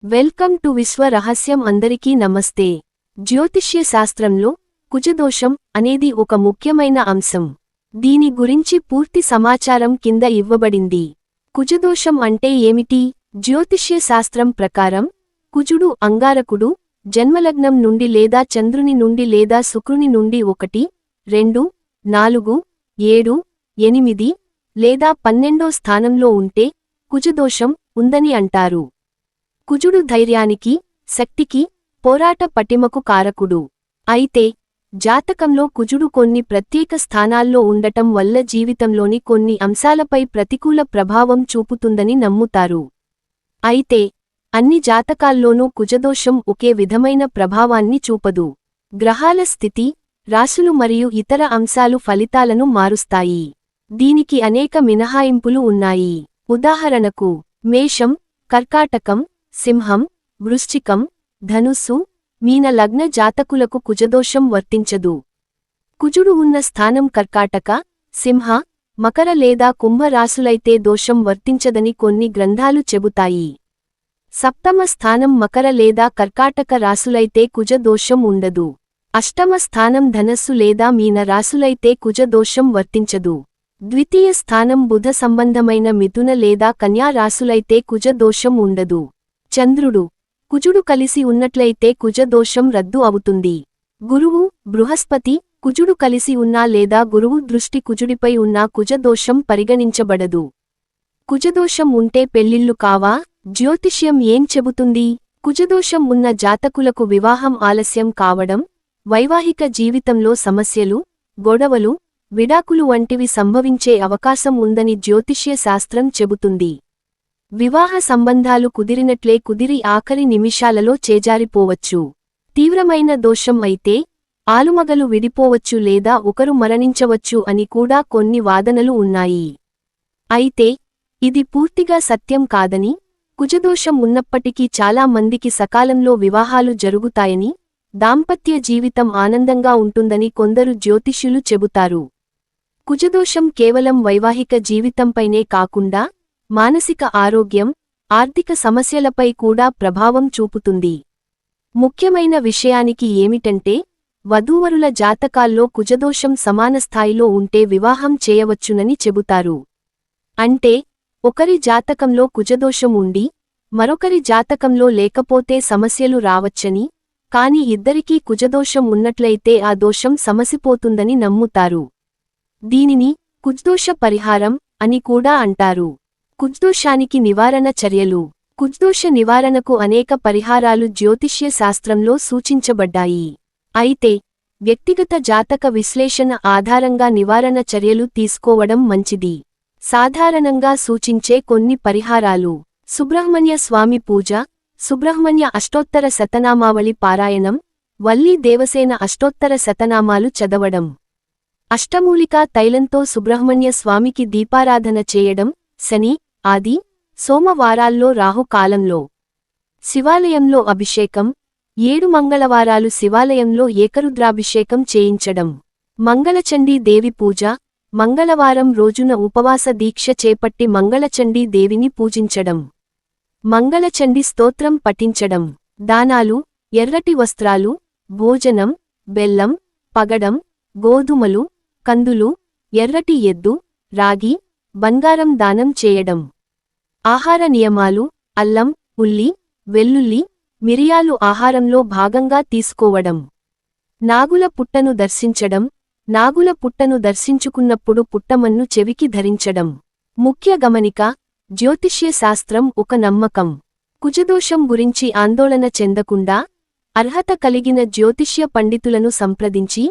Welcome to విశ్వ రహస్యం. అందరికీ నమస్తే. జ్యోతిష్య శాస్త్రంలో కుజదోషం అనేది ఒక ముఖ్యమైన అంశం. దీని గురించి పూర్తి సమాచారం కింద ఇవ్వబడింది. కుజదోషం అంటే ఏమిటి? జ్యోతిష్య శాస్త్రం ప్రకారం కుజుడు అంగారకుడు జన్మలగ్నం నుండి లేదా చంద్రుని నుండి లేదా శుక్రుని నుండి 1, 2, 4, 7, 8 లేదా 12వ స్థానంలో ఉంటే కుజదోషం ఉందని అంటారు. కుజుడు ధైర్యానికి, శక్తికి, పోరాట పటిమకు కారకుడు. అయితే జాతకంలో కుజుడు కొన్ని ప్రత్యేక స్థానాల్లో ఉండటం వల్ల జీవితంలోని కొన్ని అంశాలపై ప్రతికూల ప్రభావం చూపుతుందని నమ్ముతారు. అయితే అన్ని జాతకాల్లోనూ కుజదోషం ఒకే విధమైన ప్రభావాన్ని చూపదు. గ్రహాల స్థితి, రాశులు మరియు ఇతర అంశాలు ఫలితాలను మారుస్తాయి. దీనికి అనేక మినహాయింపులు ఉన్నాయి. ఉదాహరణకు మేషం, కర్కాటకం, సింహం, వృశ్చికం, ధనుస్సు, మీన లగ్న జాతకులకు కుజదోషం వర్తించదు. కుజుడు ఉన్న స్థానం కర్కాటక, సింహ, మకర లేదా కుంభ రాశులైతే దోషం వర్తించదని కొన్ని గ్రంథాలు చెబుతాయి. సప్తమ స్థానం మకర లేదా కర్కాటక రాశులైతే కుజ దోషం ఉండదు. అష్టమ స్థానం ధనస్సు లేదా మీన రాశులైతే కుజ దోషం వర్తించదు. ద్వితీయ స్థానం బుధ సంబంధమైన మిథున లేదా కన్యా రాశులైతే కుజ దోషం ఉండదు. చంద్రుడు, కుజుడు కలిసి ఉన్నట్లయితే కుజ దోషం రద్దు అవుతుంది. గురువు, బృహస్పతి, కుజుడు కలిసి ఉన్నా లేదా గురువు దృష్టి కుజుడిపై ఉన్నా కుజ దోషం పరిగణించబడదు. కుజదోషం ఉంటే పెళ్లిళ్లు కావా? జ్యోతిష్యం ఏం చెబుతుంది? కుజదోషం ఉన్న జాతకులకు వివాహం ఆలస్యం కావడం, వైవాహిక జీవితంలో సమస్యలు, గొడవలు, విడాకులు వంటివి సంభవించే అవకాశం ఉందని జ్యోతిష్య శాస్త్రం చెబుతుంది. వివాహ సంబంధాలు కుదిరినట్లే కుదిరి ఆఖరి నిమిషాలలో చేజారిపోవచ్చు. తీవ్రమైన దోషం అయితే ఆలుమగలు విడిపోవచ్చు లేదా ఒకరు మరణించవచ్చు అని కూడా కొన్ని వాదనలు ఉన్నాయి. అయితే ఇది పూర్తిగా సత్యం కాదని, కుజదోషం ఉన్నప్పటికీ చాలా మందికి సకాలంలో వివాహాలు జరుగుతాయని, దాంపత్య జీవితం ఆనందంగా ఉంటుందని కొందరు జ్యోతిష్యులు చెబుతారు. కుజదోషం కేవలం వైవాహిక జీవితంపైనే కాకుండా మానసిక ఆరోగ్యం, ఆర్థిక సమస్యలపై కూడా ప్రభావం చూపుతుంది. ముఖ్యమైన విషయానికి ఏమిటంటే వధూవరుల జాతకాల్లో కుజదోషం సమాన స్థాయిలో ఉంటే వివాహం చేయవచ్చునని చెబుతారు. అంటే ఒకరి జాతకంలో కుజదోషం ఉండి మరొకరి జాతకంలో లేకపోతే సమస్యలు రావచ్చని, కాని ఇద్దరికీ కుజదోషం ఉన్నట్లయితే ఆ దోషం సమసిపోతుందని నమ్ముతారు. దీనిని కుజ్దోష పరిహారం అని కూడా అంటారు. కుజ్దోషానికి నివారణ చర్యలు. కుజ్దోష నివారణకు అనేక పరిహారాలు జ్యోతిష్య శాస్త్రంలో సూచించబడ్డాయి. అయితే వ్యక్తిగత జాతక విశ్లేషణ ఆధారంగా నివారణ చర్యలు తీసుకోవడం మంచిది. సాధారణంగా సూచించే కొన్ని పరిహారాలు: సుబ్రహ్మణ్య స్వామి పూజ, సుబ్రహ్మణ్య అష్టోత్తర శతనామావళి పారాయణం, వల్లీ దేవసేన అష్టోత్తర శతనామాలు చదవడం, అష్టమూలికా తైలంతో సుబ్రహ్మణ్య స్వామికి దీపారాధన చేయడం, శని, ఆది, సోమవారాల్లో రాహు కాలంలో శివాలయంలో అభిషేకం, 7 మంగళవారాలు శివాలయంలో ఏకరుద్రాభిషేకం చేయించడం, మంగళచండీ దేవి పూజ, మంగళవారం రోజున ఉపవాస దీక్ష చేపట్టి మంగళచండీ దేవిని పూజించడం, మంగళచండీ స్తోత్రం పఠించడం, దానాలు, ఎర్రటి వస్త్రాలు, భోజనం, బెల్లం, పగడం, గోధుమలు, కందులు, ఎర్రటి ఎద్దు, రాగి, బంగారం దానం చేయడం. ఆహార నియమాలు: అల్లం, ఉల్లి, వెల్లుల్లి, మిరియాలు ఆహారంలో భాగంగా తీసుకోవడం. నాగుల పుట్టను దర్శించడం. నాగుల పుట్టను దర్శించుకున్నప్పుడు పుట్టమన్ను చెవికి ధరించడం. ముఖ్య గమనిక: జ్యోతిష్య శాస్త్రం ఒక నమ్మకం. కుజదోషం గురించి ఆందోళన చెందకుండా అర్హత కలిగిన జ్యోతిష్య పండితులను సంప్రదించి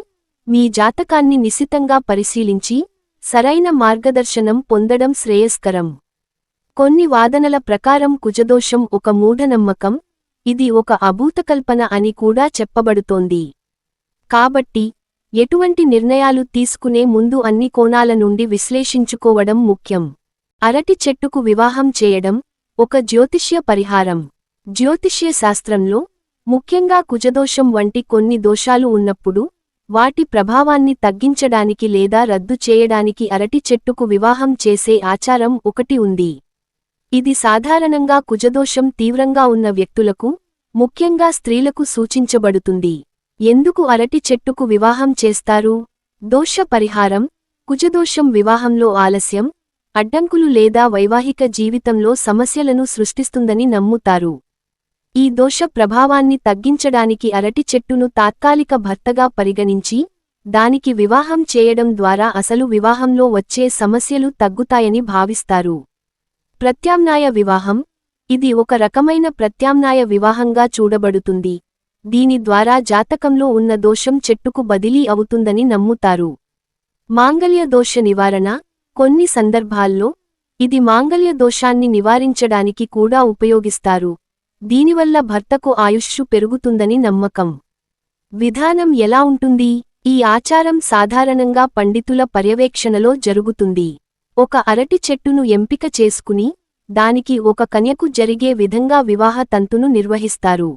మీ జాతకాన్ని నిశితంగా పరిశీలించి సరైన మార్గదర్శనం పొందడం శ్రేయస్కరం. కొన్ని వాదనల ప్రకారం కుజదోషం ఒక మూఢనమ్మకం, ఇది ఒక అభూతకల్పన అని కూడా చెప్పబడుతోంది. కాబట్టి ఎటువంటి నిర్ణయాలు తీసుకునే ముందు అన్ని కోణాల నుండి విశ్లేషించుకోవడం ముఖ్యం. అరటి చెట్టుకు వివాహం చేయడం ఒక జ్యోతిష్య పరిహారం. జ్యోతిష్య శాస్త్రంలో ముఖ్యంగా కుజదోషం వంటి కొన్ని దోషాలు ఉన్నప్పుడు వాటి ప్రభావాన్ని తగ్గించడానికి లేదా రద్దు చేయడానికి అరటి చెట్టుకు వివాహం చేసే ఆచారం ఒకటి ఉంది. ఇది సాధారణంగా కుజదోషం తీవ్రంగా ఉన్న వ్యక్తులకు, ముఖ్యంగా స్త్రీలకు సూచించబడుతుంది. ఎందుకు అరటి చెట్టుకు వివాహం చేస్తారు? దోష పరిహారం: కుజదోషం వివాహంలో ఆలస్యం, అడ్డంకులు లేదా వైవాహిక జీవితంలో సమస్యలను సృష్టిస్తుందని నమ్ముతారు. ఈ దోష ప్రభావాన్ని తగ్గించడానికి అరటి చెట్టును తాత్కాలిక భర్తగా పరిగణించి, దానికి వివాహం చేయడం ద్వారా అసలు వివాహంలో వచ్చే సమస్యలు తగ్గుతాయని భావిస్తారు. ప్రత్యామ్నాయ వివాహం: ఇది ఒక రకమైన ప్రత్యామ్నాయ వివాహంగా చూడబడుతుంది. దీని ద్వారా జాతకంలో ఉన్న దోషం చెట్టుకు బదిలీ అవుతుందని నమ్ముతారు. మాంగళ్య దోష నివారణ: కొన్ని సందర్భాల్లో ఇది మాంగళ్య దోషాన్ని నివారించడానికి కూడా ఉపయోగిస్తారు. దీనివల్ల భర్తకు ఆయుష్షు పెరుగుతుందని నమ్మకం. విధానం ఎలా ఉంటుంది? ఈ ఆచారం సాధారణంగా పండితుల పర్యవేక్షణలో జరుగుతుంది. ఒక అరటి చెట్టును ఎంపిక చేసుకుని, దానికి ఒక కన్యకు జరిగే విధంగా వివాహ తంతును నిర్వహిస్తారు.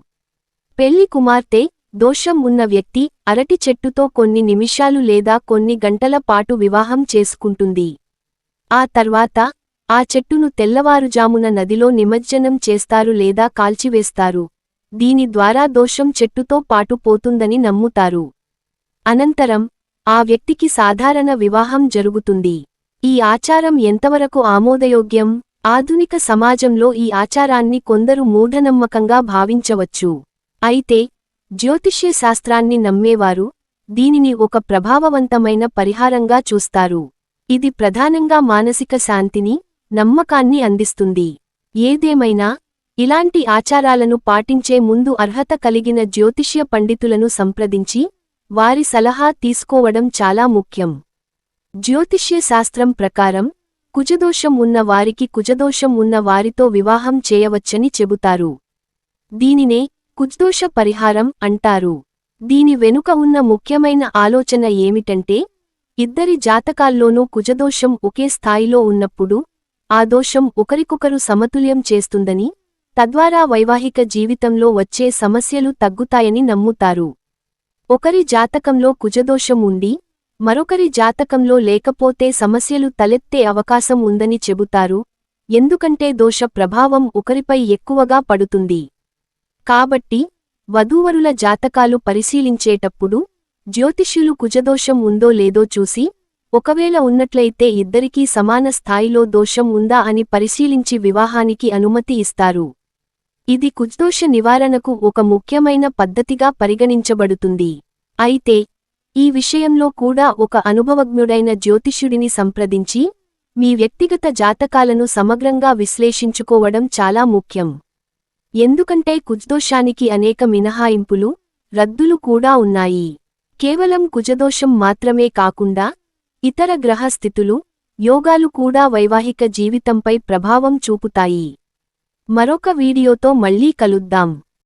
పెళ్లి కుమార్తె, దోషం ఉన్న వ్యక్తి అరటి చెట్టుతో కొన్ని నిమిషాలు లేదా కొన్ని గంటల పాటు వివాహం చేసుకుంటుంది. ఆ తర్వాత ఆ చెట్టును తెల్లవారుజామున నదిలో నిమజ్జనం చేస్తారు లేదా కాల్చివేస్తారు. దీని ద్వారా దోషం చెట్టుతో పాటు పోతుందని నమ్ముతారు. అనంతరం ఆ వ్యక్తికి సాధారణ వివాహం జరుగుతుంది. ఈ ఆచారం ఎంతవరకు ఆమోదయోగ్యం? ఆధునిక సమాజంలో ఈ ఆచారాన్ని కొందరు మూఢనమ్మకంగా భావించవచ్చు. అయితే జ్యోతిష్య శాస్త్రాన్ని నమ్మేవారు దీనిని ఒక ప్రభావవంతమైన పరిహారంగా చూస్తారు. ఇది ప్రధానంగా మానసిక శాంతిని, నమ్మకాన్ని అందిస్తుంది. ఏదేమైనా, ఇలాంటి ఆచారాలను పాటించే ముందు అర్హత కలిగిన జ్యోతిష్య పండితులను సంప్రదించి, వారి సలహా తీసుకోవడం చాలా ముఖ్యం. జ్యోతిష్య శాస్త్రం ప్రకారం, కుజదోషం ఉన్న వారికి కుజదోషం ఉన్న వారితో వివాహం చేయవచ్చని చెబుతారు. దీనినే కుజదోష పరిహారం అంటారు. దీని వెనుక ఉన్న ముఖ్యమైన ఆలోచన ఏమిటంటే, ఇద్దరి జాతకాల్లోనూ కుజదోషం ఒకే స్థాయిలో ఉన్నప్పుడు, ఆ దోషం ఒకరికొకరు సమతుల్యం చేస్తుందని, తద్వారా వైవాహిక జీవితంలో వచ్చే సమస్యలు తగ్గుతాయని నమ్ముతారు. ఒకరి జాతకంలో కుజదోషం ఉండి, మరొకరి జాతకంలో లేకపోతే సమస్యలు తలెత్తే అవకాశం ఉందని చెబుతారు. ఎందుకంటే దోష ప్రభావం ఒకరిపై ఎక్కువగా పడుతుంది. కాబట్టి వధూవరుల జాతకాలు పరిశీలించేటప్పుడు జ్యోతిష్యులు కుజదోషం ఉందో లేదో చూసి, ఒకవేళ ఉన్నట్లయితే ఇద్దరికీ సమాన స్థాయిలో దోషం ఉందా అని పరిశీలించి వివాహానికి అనుమతి ఇస్తారు. ఇది కుజదోష నివారణకు ఒక ముఖ్యమైన పద్ధతిగా పరిగణించబడుతుంది. అయితే ఈ విషయంలో కూడా ఒక అనుభవజ్ఞుడైన జ్యోతిష్యుడిని సంప్రదించి, మీ వ్యక్తిగత జాతకాలను సమగ్రంగా విశ్లేషించుకోవడం చాలా ముఖ్యం. ఎందుకంటే కుజదోషానికి అనేక మినహాయింపులు, రద్దులు కూడా ఉన్నాయి. కేవలం కుజదోషం మాత్రమే కాకుండా, ఇతర గ్రహ స్థితులు, యోగాలు కూడా వైవాహిక జీవితంపై ప్రభావం చూపుతాయి. మరొక వీడియోతో మళ్ళీ కలుద్దాం.